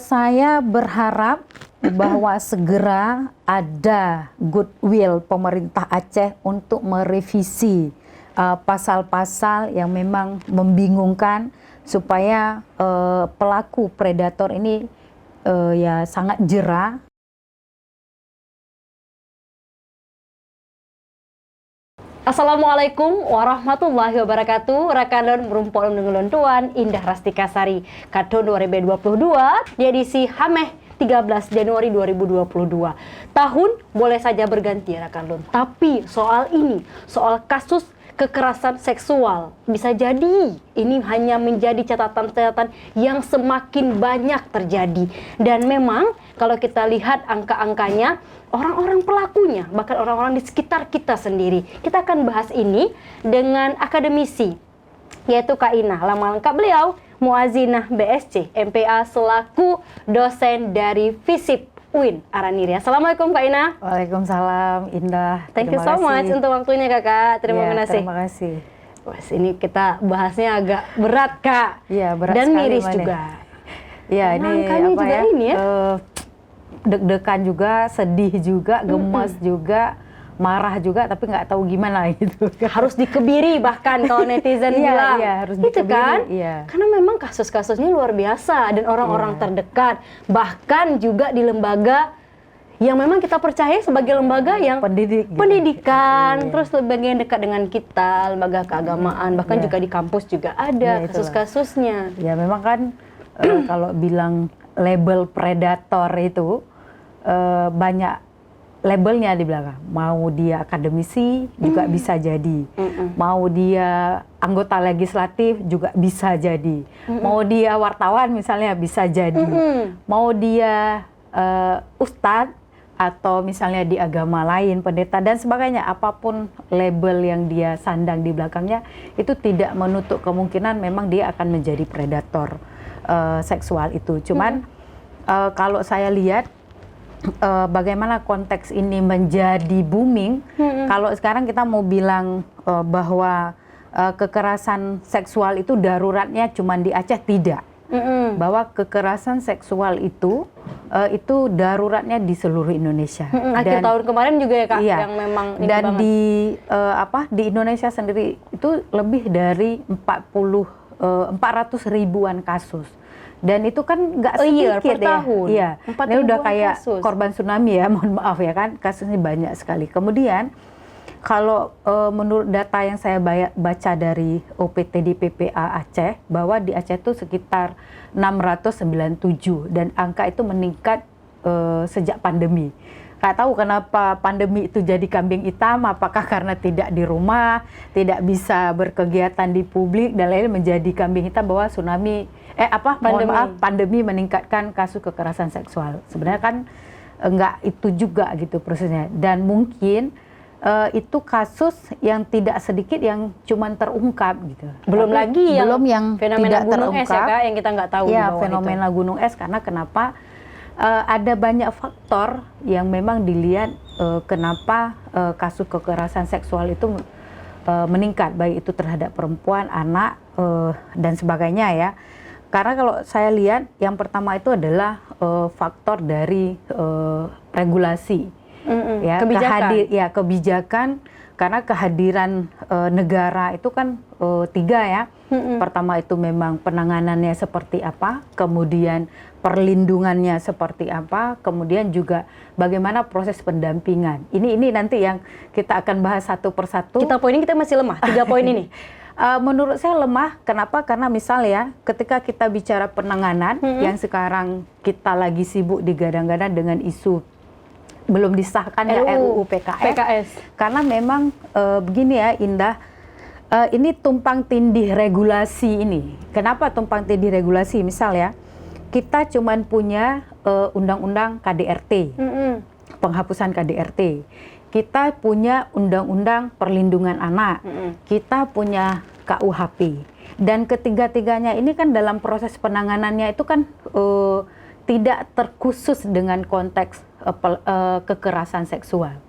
Saya berharap bahwa segera ada goodwill pemerintah Aceh untuk merevisi pasal-pasal yang memang membingungkan supaya pelaku predator ini ya sangat jera. Assalamualaikum warahmatullahi wabarakatuh. Rekan merumpok dengan tuan Indah Rastika Sari Kadon 2022 di edisi Hameh 13 Januari 2022. Tahun boleh saja berganti ya rekan Lun, tapi soal ini, soal kasus kekerasan seksual bisa jadi ini hanya menjadi catatan-catatan yang semakin banyak terjadi. Dan memang kalau kita lihat angka-angkanya, orang-orang pelakunya, bahkan orang-orang di sekitar kita sendiri. Kita akan bahas ini dengan akademisi, yaitu Kak Ina. Nama lengkap beliau, Muazzinah BSc, MPA selaku dosen dari FISIP UIN Araniri. Assalamualaikum Kak Ina. Waalaikumsalam Indah. Thank you so much untuk waktunya Kakak. Terima kasih. Terima kasih. Wah, ini kita bahasnya agak berat Kak. Iya, berat dan sekali miris mana. juga. Iya, ini angkanya apa juga ya? ini ya. Deg-degan juga, sedih juga, gemes juga, marah juga, tapi nggak tahu gimana gitu. Harus dikebiri bahkan kalau netizen bilang. Iya, harus itu dikebiri, kan? iya. Karena memang kasus-kasusnya luar biasa dan orang-orang terdekat, bahkan juga di lembaga yang memang kita percaya sebagai lembaga yang pendidikan, terus lembaga yang dekat dengan kita, lembaga keagamaan, bahkan juga di kampus juga ada kasus-kasusnya. Ya memang kan kalau bilang label predator itu banyak labelnya di belakang. Mau dia akademisi juga bisa jadi. Mau dia anggota legislatif juga bisa jadi. Mau dia wartawan misalnya bisa jadi. Mau dia ustadz atau misalnya di agama lain, pendeta dan sebagainya, apapun label yang dia sandang di belakangnya, itu tidak menutup kemungkinan memang dia akan menjadi predator seksual itu. Cuman kalau saya lihat bagaimana konteks ini menjadi booming, kalau sekarang kita mau bilang bahwa kekerasan seksual itu daruratnya cuma di Aceh, tidak. Bahwa kekerasan seksual itu daruratnya di seluruh Indonesia. Akhir tahun kemarin juga ya Kak, iya, yang memang ini dan banget. Di Indonesia sendiri itu lebih dari 400 ribuan kasus. Dan itu kan nggak sedikit per tahun. Iya, ini udah kayak kasus. Korban tsunami ya, mohon maaf ya kan, kasusnya banyak sekali. Kemudian kalau menurut data yang saya baca dari OPTD PPA Aceh, bahwa di Aceh itu sekitar 697 dan angka itu meningkat sejak pandemi. Nggak tahu kenapa pandemi itu jadi kambing hitam, apakah karena tidak di rumah, tidak bisa berkegiatan di publik, dan lain menjadi kambing hitam bahwa pandemi meningkatkan kasus kekerasan seksual. Sebenarnya kan enggak itu juga gitu prosesnya. Dan mungkin itu kasus yang tidak sedikit yang cuman terungkap gitu. Belum lagi yang fenomena tidak gunung terungkap. es ya Kak, yang kita nggak tahu. Ya, fenomena gunung es, karena kenapa ada banyak faktor yang memang dilihat kenapa kasus kekerasan seksual itu meningkat, baik itu terhadap perempuan, anak, dan sebagainya ya. Karena kalau saya lihat yang pertama itu adalah faktor dari regulasi. Ya, kebijakan, karena kehadiran negara itu kan tiga ya. Pertama itu memang penanganannya seperti apa, kemudian perlindungannya seperti apa, kemudian juga bagaimana proses pendampingan. Ini nanti yang kita akan bahas satu persatu. Poin ini kita masih lemah, 3 poin ini. Menurut saya lemah, kenapa? Karena misalnya ketika kita bicara penanganan, yang sekarang kita lagi sibuk digadang-gadang dengan isu belum disahkannya RUU PKS. Karena memang begini ya Indah, ini tumpang tindih regulasi ini. Kenapa tumpang tindih regulasi? Misal ya, kita cuman punya undang-undang KDRT, penghapusan KDRT. Kita punya undang-undang perlindungan anak, kita punya KUHP. Dan ketiga-tiganya ini kan dalam proses penanganannya itu kan tidak terkhusus dengan konteks kekerasan seksual.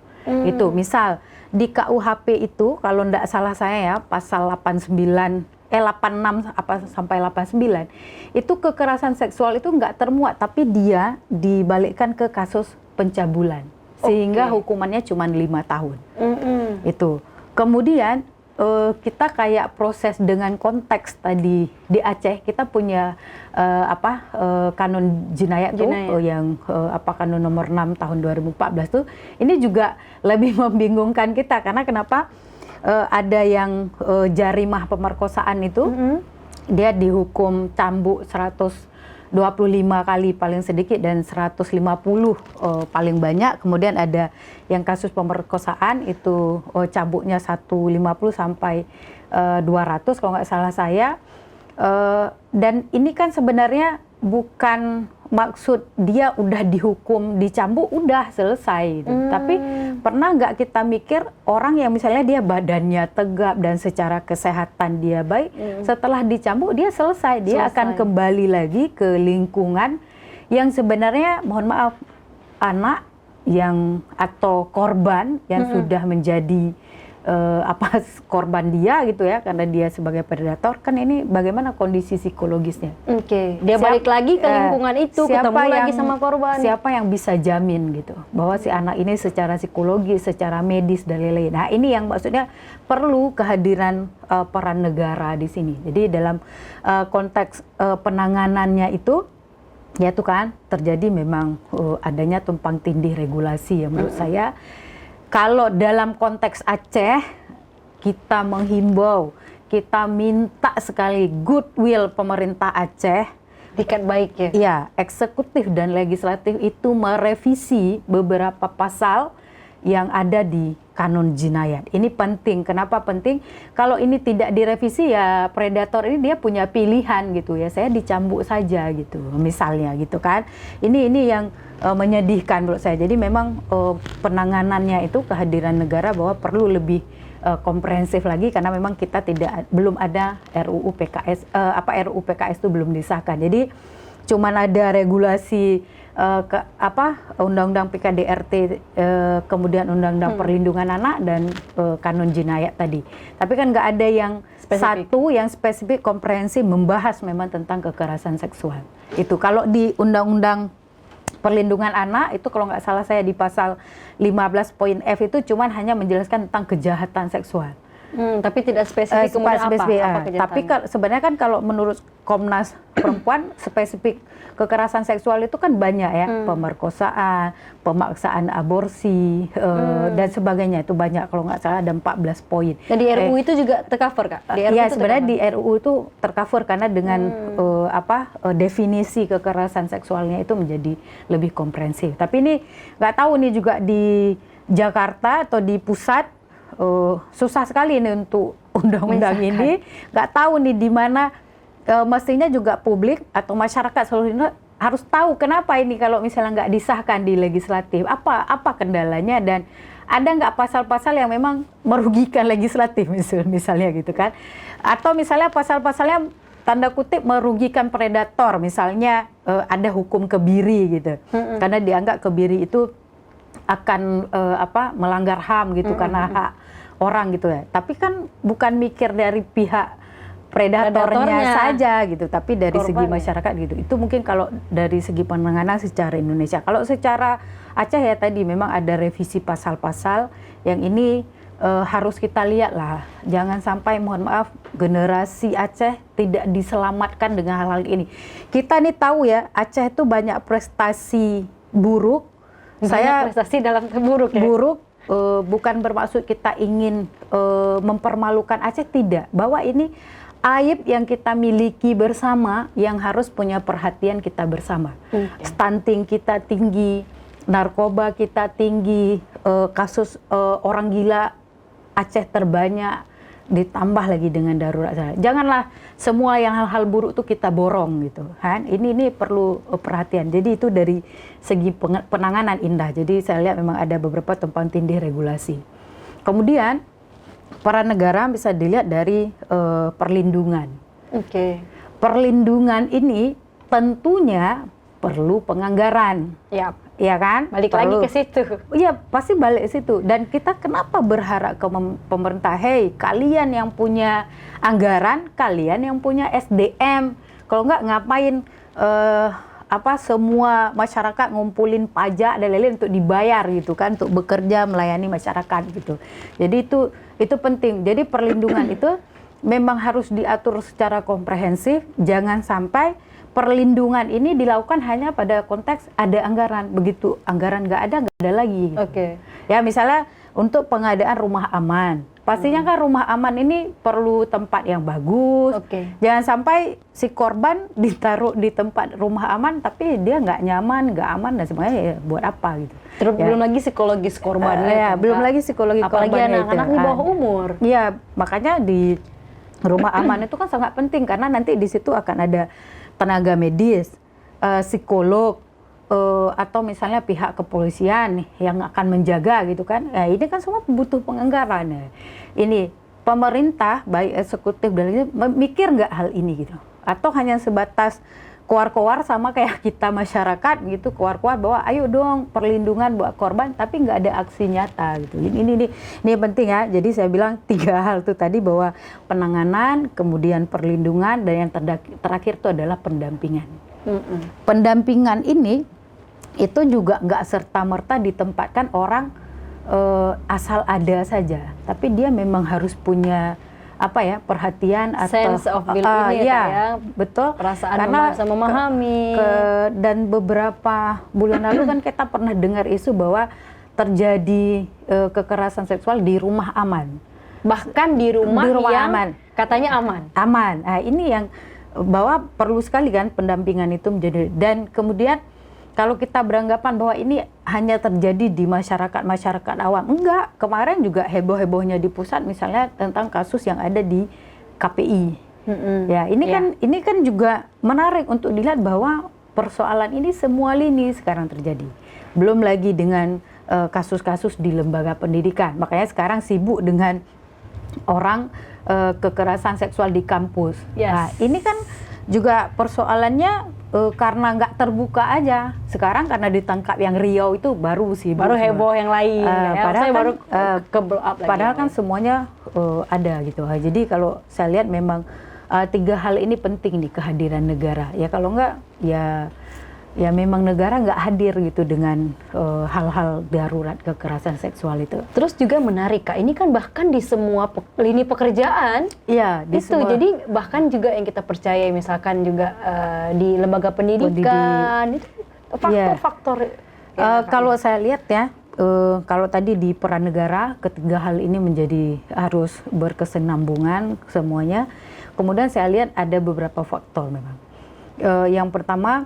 Itu misal di KUHP itu kalau tidak salah saya ya, pasal 89 86 apa sampai 89 itu kekerasan seksual itu nggak termuat, tapi dia dibalikkan ke kasus pencabulan sehingga hukumannya cuma 5 tahun. Itu. Kemudian kita kayak proses dengan konteks tadi di Aceh kita punya kanon jinayat tuh yang kanon nomor 6 tahun 2014 tuh ini juga lebih membingungkan kita karena kenapa ada yang jarimah pemerkosaan itu dia dihukum cambuk 125 kali paling sedikit dan 150 paling banyak. Kemudian ada yang kasus pemerkosaan itu cambuknya 150 sampai 200 kalau nggak salah saya. Dan ini kan sebenarnya bukan maksud dia udah dihukum, dicambuk, udah selesai. Tapi pernah nggak kita mikir orang yang misalnya dia badannya tegap dan secara kesehatan dia baik, setelah dicambuk dia selesai. Dia akan kembali lagi ke lingkungan yang sebenarnya, mohon maaf, anak yang atau korban yang sudah menjadi korban dia gitu ya, karena dia sebagai predator, kan ini bagaimana kondisi psikologisnya. Dia balik lagi ke lingkungan itu, ketemu lagi sama korban. Siapa yang bisa jamin gitu bahwa si anak ini secara psikologis, secara medis dan lain-lain. Nah, ini yang maksudnya perlu kehadiran peran negara di sini. Jadi dalam konteks penanganannya itu ya tuh kan terjadi memang adanya tumpang tindih regulasi yang menurut saya. Kalau dalam konteks Aceh, kita menghimbau, kita minta sekali goodwill pemerintah Aceh. Itikat baik ya? Iya, eksekutif dan legislatif itu merevisi beberapa pasal yang ada di kanon jinayat. Ini penting. Kenapa penting? Kalau ini tidak direvisi ya predator ini dia punya pilihan gitu ya. Saya dicambuk saja gitu, misalnya gitu kan. Ini yang menyedihkan menurut saya. Jadi memang penanganannya itu kehadiran negara bahwa perlu lebih komprehensif lagi karena memang kita belum ada RUU PKS RUU PKS itu belum disahkan. Jadi cuman ada regulasi Undang-Undang PKDRT kemudian Undang-Undang Perlindungan Anak dan kanon jinayat tadi. Tapi kan nggak ada yang satu yang spesifik komprehensif membahas memang tentang kekerasan seksual. Itu kalau di Undang-Undang Perlindungan Anak itu kalau nggak salah saya di pasal 15 poin F itu cuman hanya menjelaskan tentang kejahatan seksual. Tapi tidak spesifik kemudian apa kejahatan. Tapi sebenarnya kan kalau menurut Komnas Perempuan spesifik kekerasan seksual itu kan banyak ya, pemerkosaan, pemaksaan aborsi dan sebagainya itu banyak, kalau nggak salah ada 14 poin. Dan di RUU itu juga tercover Kak? Iya sebenarnya di RUU itu tercover karena dengan definisi kekerasan seksualnya itu menjadi lebih komprehensif. Tapi ini nggak tahu nih juga di Jakarta atau di pusat susah sekali nih untuk undang-undang ini. Nggak tahu nih di mana. Mestinya juga publik atau masyarakat seluruh Indonesia harus tahu kenapa ini kalau misalnya nggak disahkan di legislatif, apa kendalanya dan ada nggak pasal-pasal yang memang merugikan legislatif misalnya gitu kan, atau misalnya pasal-pasalnya tanda kutip merugikan predator, misalnya ada hukum kebiri gitu, karena dianggap kebiri itu akan melanggar HAM gitu karena hak orang gitu ya, tapi kan bukan mikir dari pihak predatornya saja gitu, tapi dari segi masyarakat gitu. Itu mungkin kalau dari segi penanganan secara Indonesia. Kalau secara Aceh ya tadi memang ada revisi pasal-pasal yang ini harus kita lihat lah. Jangan sampai mohon maaf generasi Aceh tidak diselamatkan dengan hal-hal ini. Kita nih tahu ya Aceh itu banyak prestasi buruk. Prestasi dalam buruk ya? Buruk. Bukan bermaksud kita ingin mempermalukan Aceh, tidak. Bahwa ini aib yang kita miliki bersama yang harus punya perhatian kita bersama. Stunting kita tinggi, narkoba kita tinggi, kasus orang gila Aceh terbanyak, ditambah lagi dengan darurat. Janganlah semua yang hal-hal buruk itu kita borong gitu kan. Ini perlu perhatian. Jadi itu dari segi penanganan indah. Jadi saya lihat memang ada beberapa tumpang tindih regulasi. Kemudian peran negara bisa dilihat dari perlindungan. Perlindungan ini tentunya perlu penganggaran. Ya, Iya kan? balik lagi ke situ. Iya, pasti balik situ. Dan kita kenapa berharap ke pemerintah, hey, kalian yang punya anggaran, kalian yang punya SDM. Kalau nggak ngapain semua masyarakat ngumpulin pajak dan lain-lain untuk dibayar gitu kan, untuk bekerja melayani masyarakat gitu. Jadi itu penting. Jadi perlindungan itu memang harus diatur secara komprehensif. Jangan sampai perlindungan ini dilakukan hanya pada konteks ada anggaran. Begitu anggaran nggak ada lagi. Oke. Ya misalnya untuk pengadaan rumah aman. Pastinya kan rumah aman ini perlu tempat yang bagus. Oke. Jangan sampai si korban ditaruh di tempat rumah aman tapi dia nggak nyaman, nggak aman dan semuanya, ya buat apa gitu. Terus Ya. belum lagi psikologis korbannya. Ya, kan, belum Kak? lagi psikologi Apalagi korbannya anak-anak itu. di bawah umur. Iya, makanya di rumah aman itu kan sangat penting karena nanti di situ akan ada tenaga medis, psikolog, atau misalnya pihak kepolisian yang akan menjaga gitu kan. Ini kan semua butuh penganggaran. Ini pemerintah baik eksekutif dan lainnya mikir nggak hal ini gitu? Atau hanya sebatas keluar-keluar sama kayak kita masyarakat gitu, keluar-keluar bahwa ayo dong perlindungan buat korban, tapi nggak ada aksi nyata gitu. Ini penting ya. Jadi saya bilang 3 hal itu tadi, bahwa penanganan, kemudian perlindungan, dan yang terakhir itu adalah pendampingan. Pendampingan ini itu juga nggak serta-merta ditempatkan orang asal ada saja, tapi dia memang harus punya perhatian atau Sense of belonging ya, betul, perasaan karena bisa memahami. Dan beberapa bulan lalu kan kita pernah dengar isu bahwa terjadi kekerasan seksual di rumah aman, Bahkan di rumah yang aman, katanya aman. Nah ini yang bahwa perlu sekali kan pendampingan itu menjadi. Dan kemudian kalau kita beranggapan bahwa ini hanya terjadi di masyarakat awam, enggak. Kemarin juga heboh-hebohnya di pusat misalnya tentang kasus yang ada di KPI. Ya, ini kan juga menarik untuk dilihat bahwa persoalan ini semua lini sekarang terjadi. Belum lagi dengan kasus-kasus di lembaga pendidikan. Makanya sekarang sibuk dengan orang kekerasan seksual di kampus. Yes. Nah, ini kan juga persoalannya karena nggak terbuka aja. Sekarang karena ditangkap yang Riau itu baru heboh yang lain. Padahal kan, baru ke blow up lagi. Padahal kan semuanya ada gitu. Jadi kalau saya lihat memang 3 hal ini penting nih, kehadiran negara. Ya kalau nggak ya memang negara nggak hadir gitu dengan hal-hal darurat kekerasan seksual itu. Terus juga menarik Kak, ini kan bahkan di semua lini pekerjaan. Iya, di itu semua. jadi bahkan juga yang kita percaya misalkan juga di lembaga pendidikan itu faktor-faktor. Kalau saya lihat ya, kalau tadi di peran negara, ketiga hal ini menjadi harus berkesinambungan semuanya. Kemudian saya lihat ada beberapa faktor memang. Yang pertama,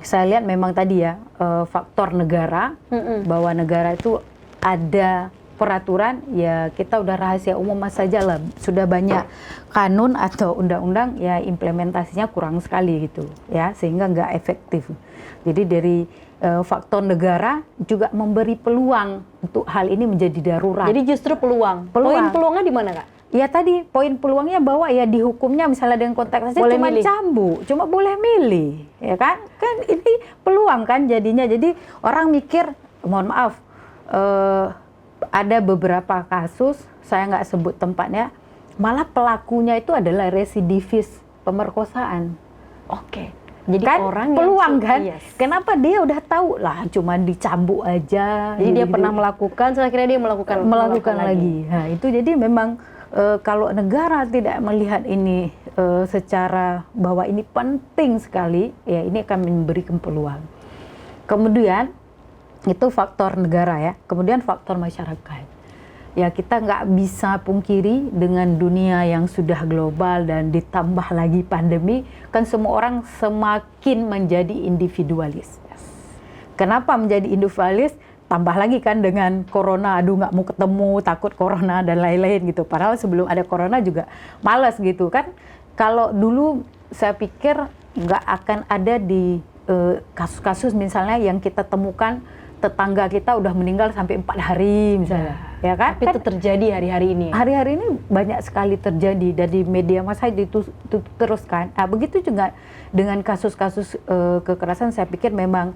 saya lihat memang tadi ya, faktor negara, bahwa negara itu ada peraturan, ya kita udah rahasia umum saja lah, sudah banyak kanun atau undang-undang, ya implementasinya kurang sekali gitu ya, sehingga nggak efektif. Jadi dari faktor negara juga memberi peluang untuk hal ini menjadi darurat. Jadi justru peluang. Poin peluangnya di mana Kak? Ya tadi poin peluangnya bahwa ya dihukumnya misalnya dengan konteks saja cuma cambuk, cuma boleh milih, ya kan? Kan ini peluang kan jadinya. Jadi orang mikir, mohon maaf, ada beberapa kasus, saya nggak sebut tempatnya, malah pelakunya itu adalah residivis pemerkosaan. Oke. Jadi kan orang peluang yang, kan? yes. Kenapa dia udah tahu lah, cuma dicambuk aja. Jadi dia pernah melakukan, setelah akhirnya dia melakukan lagi. Nah itu jadi memang kalau negara tidak melihat ini secara bahwa ini penting sekali, ya ini akan memberikan peluang. Kemudian itu faktor negara ya. Kemudian faktor masyarakat. Ya kita nggak bisa pungkiri dengan dunia yang sudah global dan ditambah lagi pandemi, kan semua orang semakin menjadi individualis. Kenapa menjadi individualis? Tambah lagi kan dengan corona, aduh nggak mau ketemu, takut corona dan lain-lain gitu. Padahal sebelum ada corona juga malas gitu kan. Kalau dulu saya pikir nggak akan ada di kasus-kasus misalnya yang kita temukan tetangga kita udah meninggal sampai 4 hari misalnya. ya kan? Tapi itu terjadi hari-hari ini. Hari-hari ini banyak sekali terjadi dari media massa itu teruskan. Nah, begitu juga dengan kasus-kasus kekerasan, saya pikir memang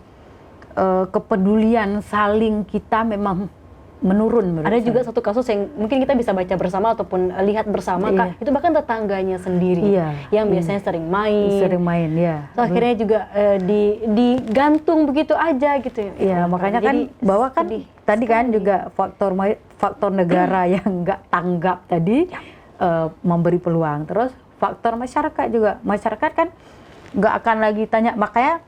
kepedulian saling kita memang menurun. Ada juga satu kasus yang mungkin kita bisa baca bersama ataupun lihat bersama, Kak. Itu bahkan tetangganya sendiri yang biasanya sering main, ya. So, akhirnya juga digantung begitu aja gitu. Ya, makanya kan bahwa kan tadi kan juga faktor negara yang nggak tanggap tadi memberi peluang. Terus faktor masyarakat juga, masyarakat kan nggak akan lagi tanya. Makanya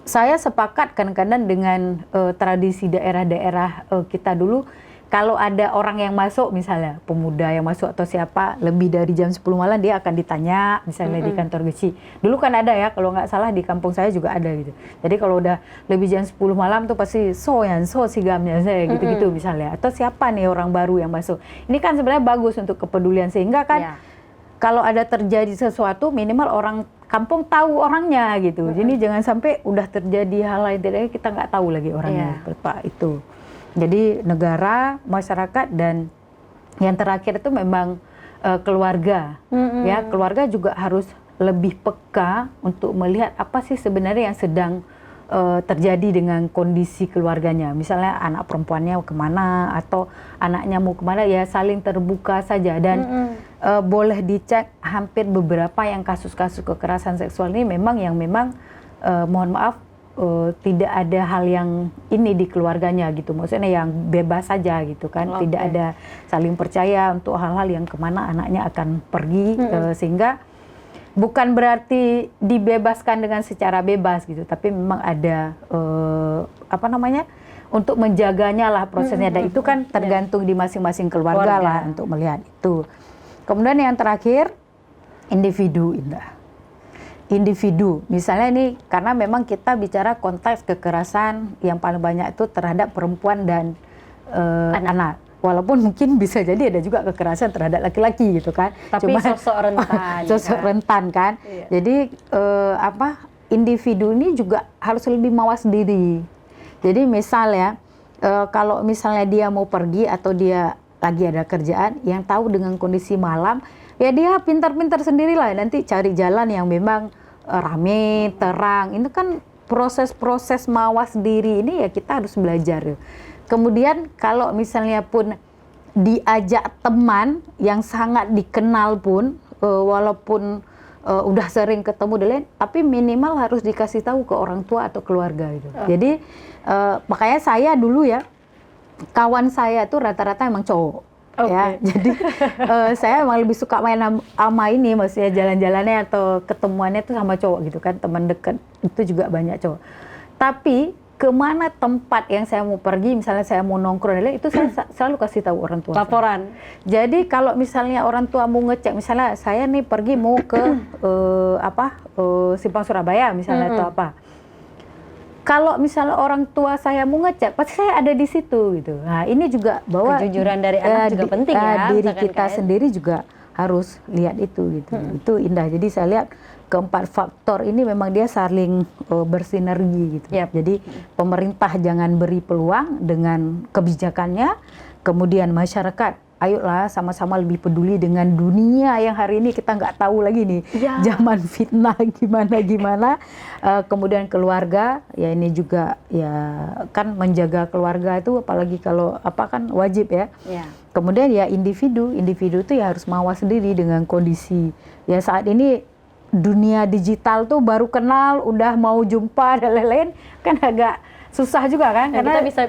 saya sepakat kadang-kadang dengan tradisi daerah-daerah kita dulu, kalau ada orang yang masuk, misalnya pemuda yang masuk atau siapa, lebih dari jam 10 malam dia akan ditanya, misalnya di kantor gesi. Dulu kan ada ya, kalau nggak salah di kampung saya juga ada gitu. Jadi kalau udah lebih jam 10 malam tuh pasti so sigamnya saya gitu-gitu misalnya. Atau siapa nih orang baru yang masuk. Ini kan sebenarnya bagus untuk kepedulian, sehingga kan kalau ada terjadi sesuatu, minimal orang kampung tahu orangnya gitu. Jadi jangan sampai udah terjadi hal lain tidak, kita nggak tahu lagi orangnya Pak itu. Jadi negara, masyarakat, dan yang terakhir itu memang keluarga. Ya, keluarga juga harus lebih peka untuk melihat apa sih sebenarnya yang sedang terjadi dengan kondisi keluarganya. Misalnya anak perempuannya kemana atau anaknya mau kemana, ya saling terbuka saja. Dan boleh dicek hampir beberapa yang kasus-kasus kekerasan seksual ini memang mohon maaf tidak ada hal yang ini di keluarganya gitu. Maksudnya yang bebas saja gitu kan. Tidak ada saling percaya untuk hal-hal yang kemana anaknya akan pergi, sehingga bukan berarti dibebaskan dengan secara bebas gitu, tapi memang ada untuk menjaganya lah prosesnya, dan itu kan tergantung di masing-masing keluarga lah untuk melihat itu. Kemudian yang terakhir, individu. Misalnya ini karena memang kita bicara konteks kekerasan yang paling banyak itu terhadap perempuan dan anak. Walaupun mungkin bisa jadi ada juga kekerasan terhadap laki-laki gitu kan. Tapi sosok rentan. Sosok rentan kan. Jadi individu ini juga harus lebih mawas diri. Jadi misalnya kalau misalnya dia mau pergi atau dia lagi ada kerjaan, yang tahu dengan kondisi malam, ya dia pintar-pintar sendirilah nanti cari jalan yang memang rame, terang. Ini kan proses-proses mawas diri ini ya kita harus belajar. Kemudian kalau misalnya pun diajak teman yang sangat dikenal pun, walaupun udah sering ketemu dan lain, tapi minimal harus dikasih tahu ke orang tua atau keluarga gitu. Jadi makanya saya dulu ya, kawan saya tuh rata-rata emang cowok. Ya, jadi saya emang lebih suka main sama ini, maksudnya jalan-jalannya atau ketemuannya tuh sama cowok gitu kan, teman dekat itu juga banyak cowok. Tapi kemana tempat yang saya mau pergi, misalnya saya mau nongkrong, itu saya selalu kasih tahu orang tua. Laporan. Jadi kalau misalnya orang tua mau ngecek, misalnya saya nih pergi mau ke Simpang Surabaya misalnya atau apa. Kalau misalnya orang tua saya mau ngecek, pasti saya ada di situ gitu. Nah, ini juga bahwa kejujuran dari anak juga penting ya. Diri kita sendiri juga harus lihat itu gitu. Itu indah. Jadi saya lihat keempat faktor ini memang dia saling bersinergi gitu. Jadi pemerintah jangan beri peluang dengan kebijakannya, kemudian masyarakat ayolah sama-sama lebih peduli dengan dunia yang hari ini kita nggak tahu lagi nih zaman fitnah gimana. Kemudian keluarga, ya ini juga ya kan menjaga keluarga itu apalagi kalau kan wajib ya. Kemudian ya individu itu ya harus mawas sendiri dengan kondisi ya saat ini. Dunia digital tuh baru kenal, udah mau jumpa dan lain-lain, kan agak susah juga kan? Karena kita bisa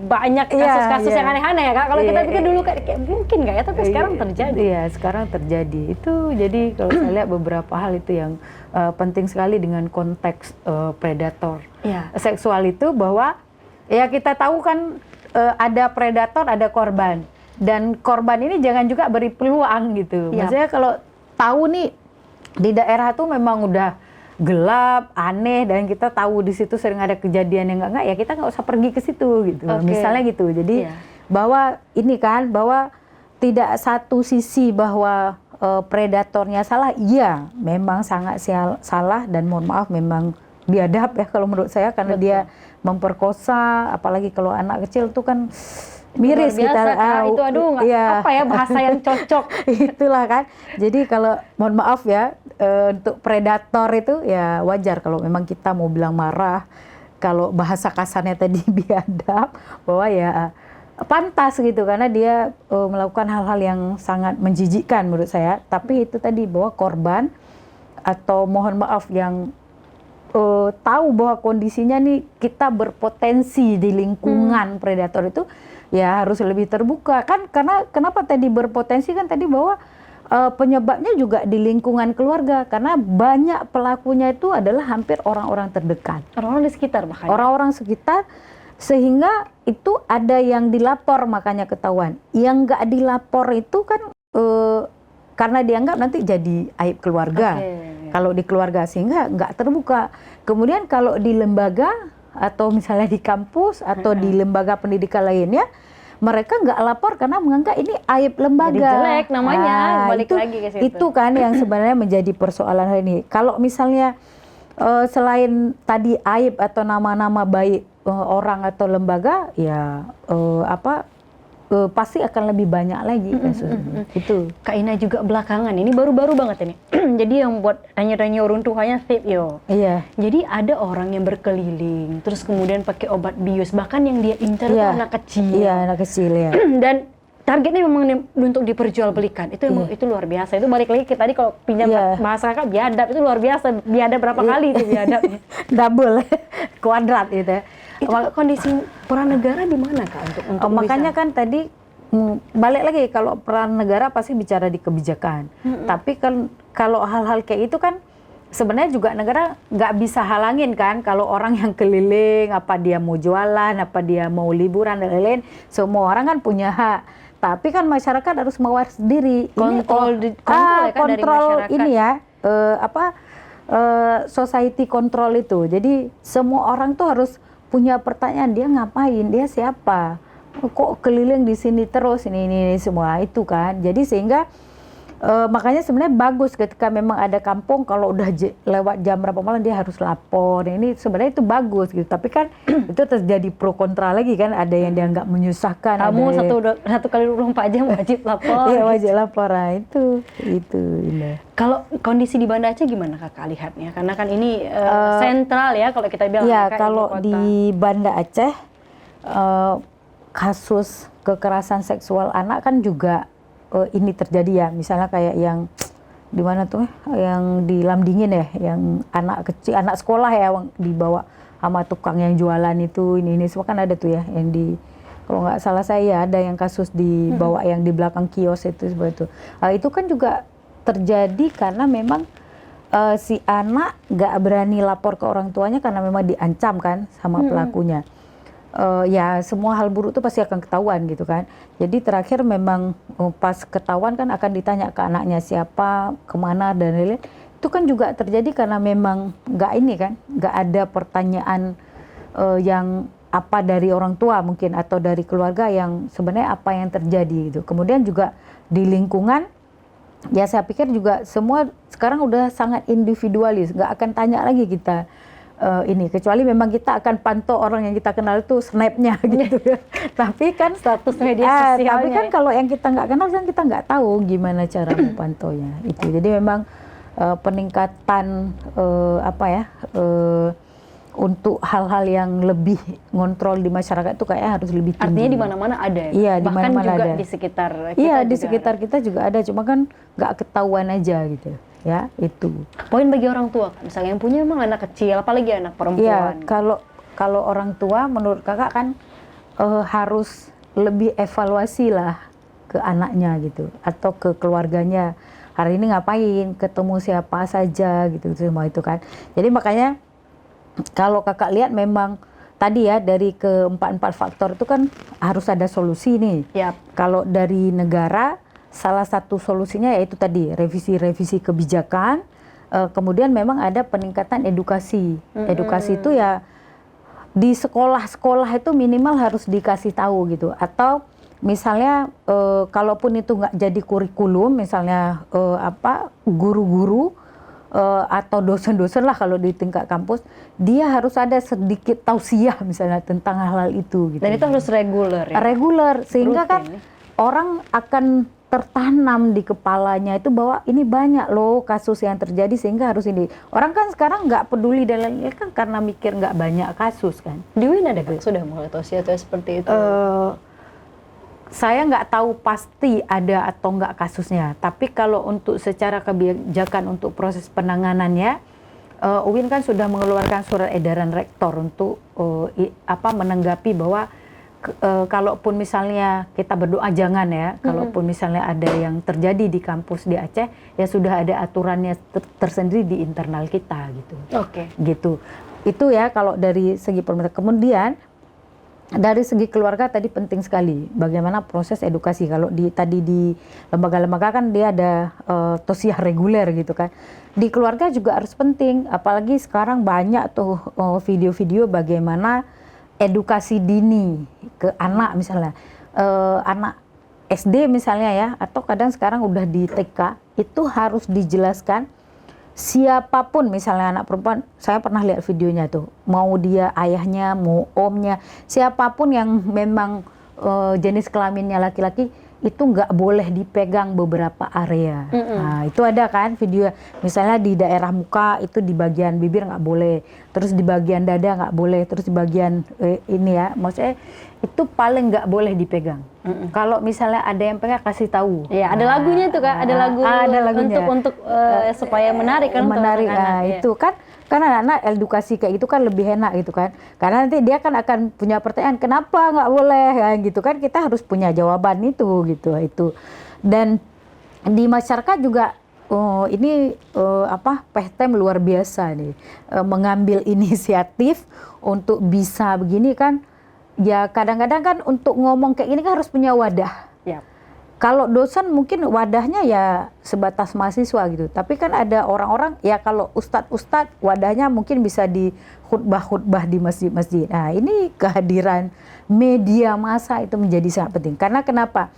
banyak kasus-kasus yang aneh-aneh ya Kak. Kalau kita pikir dulu kayak mungkin nggak ya, tapi sekarang terjadi. Iya, sekarang terjadi. Itu jadi kalau saya lihat beberapa hal itu yang penting sekali dengan konteks predator seksual itu, bahwa ya kita tahu kan ada predator, ada korban. Dan korban ini jangan juga beri peluang gitu. Maksudnya kalau tahu nih di daerah tuh memang udah gelap, aneh, dan kita tahu di situ sering ada kejadian yang enggak, ya kita nggak usah pergi ke situ gitu. Misalnya gitu. Jadi bahwa ini kan, bahwa tidak satu sisi bahwa predatornya salah, iya memang sangat salah, dan mohon maaf memang biadab ya kalau menurut saya, karena dia memperkosa, apalagi kalau anak kecil tuh kan miris Luar biasa, kita. Kak. Itu aduh nggak iya. apa ya bahasa yang cocok. Itulah kan. Jadi kalau mohon maaf ya, untuk predator itu ya wajar kalau memang kita mau bilang marah. Kalau bahasa kasarnya tadi biadab, bahwa ya pantas gitu karena dia melakukan hal-hal yang sangat menjijikkan menurut saya. Tapi itu tadi bahwa korban atau mohon maaf yang tahu bahwa kondisinya nih kita berpotensi di lingkungan predator itu ya harus lebih terbuka kan, karena kenapa tadi berpotensi kan tadi bahwa penyebabnya juga di lingkungan keluarga karena banyak pelakunya itu adalah hampir orang-orang terdekat, Orang-orang di sekitar bahkan. orang-orang sekitar, sehingga itu ada yang dilapor makanya ketahuan, yang nggak dilapor itu kan karena dianggap nanti jadi aib keluarga. Kalau di keluarga sehingga nggak terbuka. Kemudian kalau di lembaga atau misalnya di kampus atau di lembaga pendidikan lainnya, mereka nggak lapor karena menganggap ini aib lembaga. Jadi jelek namanya, balik itu, lagi ke situ. Itu kan yang sebenarnya menjadi persoalan hari ini. Kalau misalnya selain tadi aib atau nama-nama baik orang atau lembaga, ya pasti akan lebih banyak lagi kasusnya. Itu. Kak Ina juga belakangan ini baru-baru banget ini. Jadi yang buat tanya-tanya orang tuanya sip yo. Iya. Jadi ada orang yang berkeliling, terus kemudian pakai obat bius, bahkan yang dia incar itu Iya. anak kecil. Iya, anak kecil ya. Dan targetnya memang untuk diperjualbelikan. Itu itu luar biasa. Itu balik lagi ke tadi kalau pinjam Iya. bahasa Kakak biadab itu luar biasa. Biadab berapa kali itu biadabnya. Double kuadrat gitu ya. Itu kondisi peran negara di mana Kak untuk Makanya bisa? kan tadi balik lagi kalau peran negara pasti bicara di kebijakan. Tapi kan kalau hal-hal kayak itu kan sebenarnya juga negara nggak bisa halangin kan kalau orang yang keliling, apa dia mau jualan, apa dia mau liburan dan lain-lain, semua orang kan punya hak. Tapi kan masyarakat harus mawas diri. Kontrol ya kan dari kontrol masyarakat. ini ya society control itu. Jadi semua orang tuh harus punya pertanyaan, dia ngapain, dia siapa, kok keliling di sini terus, ini semua itu kan. Jadi sehingga makanya sebenarnya bagus ketika memang ada kampung kalau udah lewat jam berapa malam dia harus lapor. Ini sebenarnya itu bagus gitu. Tapi kan itu terjadi pro kontra lagi kan. Ada yang dianggap menyusahkan. Kamu satu kali 24 jam wajib lapor. Iya wajib lapor. Nah, itu. Kalau kondisi di Banda Aceh gimana Kakak lihatnya? Karena kan ini sentral ya kalau kita bilang. Iya, Kakak, kalau ibu kota. di Banda Aceh kasus kekerasan seksual anak kan juga ini terjadi ya. Misalnya kayak yang di mana tuh, yang di Lam Dingin ya, yang anak kecil, anak sekolah ya, yang dibawa sama tukang yang jualan itu, ini semua kan ada tuh ya, yang di, kalau nggak salah saya ada yang kasus dibawa yang di belakang kios itu seperti itu. Itu kan juga terjadi karena memang si anak nggak berani lapor ke orang tuanya karena memang diancam kan sama pelakunya. Ya semua hal buruk itu pasti akan ketahuan gitu kan. Jadi terakhir memang pas ketahuan kan akan ditanya ke anaknya siapa, kemana dan lain-lain. Itu kan juga terjadi karena memang nggak ada pertanyaan yang apa dari orang tua mungkin atau dari keluarga yang sebenarnya apa yang terjadi gitu. Kemudian juga di lingkungan, ya saya pikir juga semua sekarang udah sangat individualis, nggak akan tanya lagi kita ini, kecuali memang kita akan pantau orang yang kita kenal itu snapnya gitu ya. Tapi kan status media sosialnya. Tapi kan kalau yang kita nggak kenal kan kita nggak tahu gimana cara memantaunya itu. Jadi memang peningkatan untuk hal-hal yang lebih ngontrol di masyarakat itu kayaknya harus lebih tinggi. Artinya di mana-mana ada ya? Iya, di bahkan mana-mana juga ada. di sekitar kita. Iya, di juga sekitar kita juga ada, cuma kan nggak ketahuan aja gitu. Ya, itu. Poin bagi orang tua, misalnya yang punya memang anak kecil, apalagi anak perempuan. Iya, kalau orang tua menurut kakak kan harus lebih evaluasi lah ke anaknya gitu, atau ke keluarganya. Hari ini ngapain, ketemu siapa saja gitu, semua itu kan. Jadi makanya kalau kakak lihat memang tadi ya dari keempat faktor itu kan harus ada solusi nih. Yap. Kalau dari negara, salah satu solusinya yaitu tadi revisi kebijakan, kemudian memang ada peningkatan edukasi. Edukasi itu ya di sekolah-sekolah itu minimal harus dikasih tahu gitu. Atau misalnya kalaupun itu nggak jadi kurikulum, misalnya guru-guru atau dosen-dosen lah kalau di tingkat kampus, dia harus ada sedikit tausiah misalnya tentang hal-hal itu. Gitu. Dan itu harus reguler ya? Reguler, sehingga kan Rutin. orang akan tertanam di kepalanya itu bahwa ini banyak loh kasus yang terjadi sehingga harus ini. Orang kan sekarang nggak peduli dan lain-lain kan karena mikir nggak banyak kasus kan. Di UIN ada Kak sudah mulai tausiah seperti itu? Saya nggak tahu pasti ada atau nggak kasusnya. Tapi kalau untuk secara kebijakan untuk proses penanganannya, UIN kan sudah mengeluarkan surat edaran rektor untuk menanggapi bahwa kalaupun misalnya kita berdoa jangan ya, kalaupun misalnya ada yang terjadi di kampus di Aceh, ya sudah ada aturannya tersendiri di internal kita gitu. Oke. Gitu. Itu ya kalau dari segi pemerintah. Kemudian dari segi keluarga tadi penting sekali bagaimana proses edukasi. Kalau tadi di lembaga-lembaga kan dia ada tausiah reguler gitu kan. Di keluarga juga harus penting, apalagi sekarang banyak tuh video-video bagaimana edukasi dini ke anak misalnya, anak SD misalnya ya, atau kadang sekarang udah di TK, itu harus dijelaskan siapapun misalnya anak perempuan, saya pernah lihat videonya tuh, mau dia ayahnya, mau omnya, siapapun yang memang jenis kelaminnya laki-laki, itu nggak boleh dipegang beberapa area. Nah, itu ada kan video, misalnya di daerah muka itu di bagian bibir nggak boleh, terus di bagian dada nggak boleh, terus di bagian ini ya, maksudnya itu paling nggak boleh dipegang. Kalau misalnya ada yang pegang kasih tahu. Ya, ada lagunya tuh Kak, ada lagu ada lagunya. untuk supaya menarik kan. Menarik, ya. itu kan. Karena anak edukasi kayak itu kan lebih enak gitu kan. Karena nanti dia kan akan punya pertanyaan kenapa nggak boleh kan gitu kan. Kita harus punya jawaban itu gitu itu. Dan di masyarakat juga ini Pehtem luar biasa nih mengambil inisiatif untuk bisa begini kan. Ya kadang-kadang kan untuk ngomong kayak gini kan harus punya wadah. Yap. Kalau dosen mungkin wadahnya ya sebatas mahasiswa gitu. Tapi kan ada orang-orang ya kalau ustadz wadahnya mungkin bisa di khutbah-khutbah di masjid-masjid. Nah ini kehadiran media massa itu menjadi sangat penting. Karena kenapa?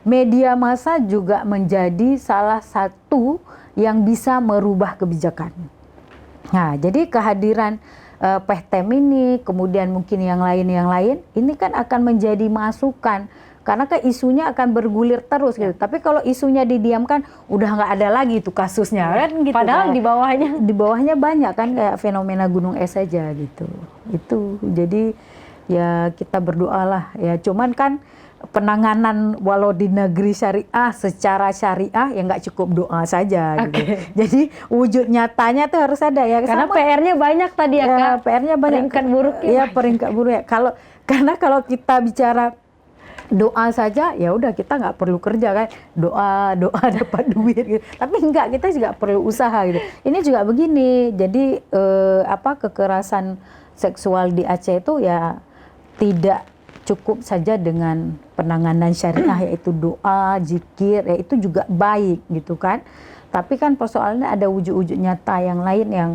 Media massa juga menjadi salah satu yang bisa merubah kebijakan. Nah jadi kehadiran Pehtem ini, kemudian mungkin yang lain, ini kan akan menjadi masukan. Karena kan isunya akan bergulir terus gitu. Tapi kalau isunya didiamkan, udah nggak ada lagi tuh kasusnya kan gitu. Padahal kan. di bawahnya banyak kan kayak fenomena gunung es saja gitu. Itu jadi ya kita berdoalah ya. Cuman kan penanganan walau di negeri syariah secara syariah ya nggak cukup doa saja gitu. Jadi wujud nyatanya tuh harus ada ya. Karena PR-nya banyak tadi ya Kak. PR-nya banyak. Peringkat buruk ya. Peringkat buruk ya. Karena kalau kita bicara doa saja ya udah kita nggak perlu kerja kan, doa dapat duit gitu. Tapi enggak, kita juga perlu usaha gitu. Ini juga begini, jadi kekerasan seksual di Aceh itu ya tidak cukup saja dengan penanganan syariah yaitu doa, zikir, ya itu juga baik gitu kan. Tapi kan persoalannya ada wujud-wujud nyata yang lain yang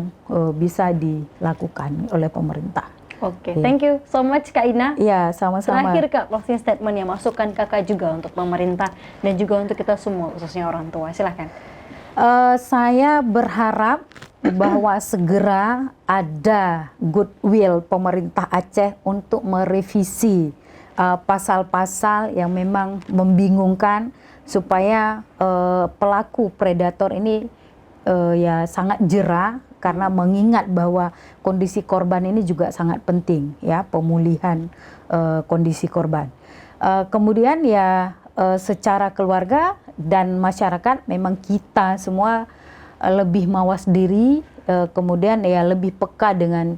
bisa dilakukan oleh pemerintah. Oke, thank you so much Kak Ina. Iya, sama-sama. Terakhir Kak, closing statement yang masukan Kakak juga untuk pemerintah dan juga untuk kita semua, khususnya orang tua. Silahkan. Saya berharap bahwa segera ada goodwill pemerintah Aceh untuk merevisi pasal-pasal yang memang membingungkan supaya pelaku predator ini ya sangat jera. Karena mengingat bahwa kondisi korban ini juga sangat penting ya, pemulihan kondisi korban. Kemudian ya secara keluarga dan masyarakat memang kita semua lebih mawas diri, kemudian ya lebih peka dengan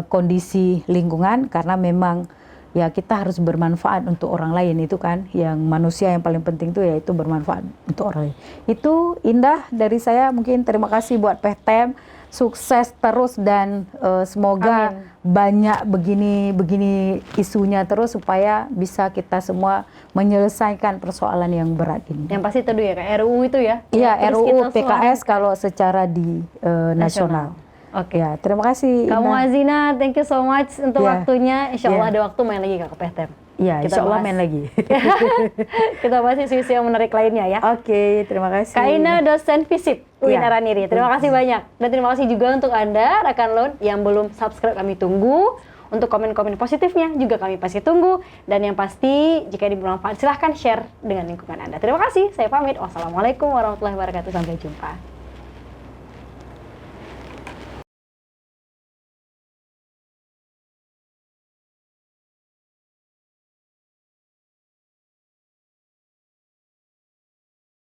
kondisi lingkungan karena memang ya kita harus bermanfaat untuk orang lain itu kan, yang manusia yang paling penting itu yaitu bermanfaat untuk orang lain. Itu Indah dari saya, mungkin terima kasih buat Pehtem. Sukses terus dan semoga banyak begini isunya terus supaya bisa kita semua menyelesaikan persoalan yang berat ini. Yang pasti itu ya Kak, RUU itu ya? Iya, RUU PKS kalau secara di nasional. Oke. Ya, terima kasih. Kamu Azina, thank you so much untuk waktunya. Insya Allah ada waktu main lagi Kak ke Pehtem. Iya, Kita insya Allah bahas. main lagi. Kita bahas isu-isu yang menarik lainnya ya. Oke, terima kasih. Kak Ina, dosen FISIP UIN Iya. Araniri. Terima kasih banyak. Dan terima kasih juga untuk Anda, rekan Loan, yang belum subscribe, kami tunggu. Untuk komen-komen positifnya juga kami pasti tunggu. Dan yang pasti, jika ini bermanfaat, silahkan share dengan lingkungan Anda. Terima kasih, saya pamit. Wassalamualaikum warahmatullahi wabarakatuh. Sampai jumpa.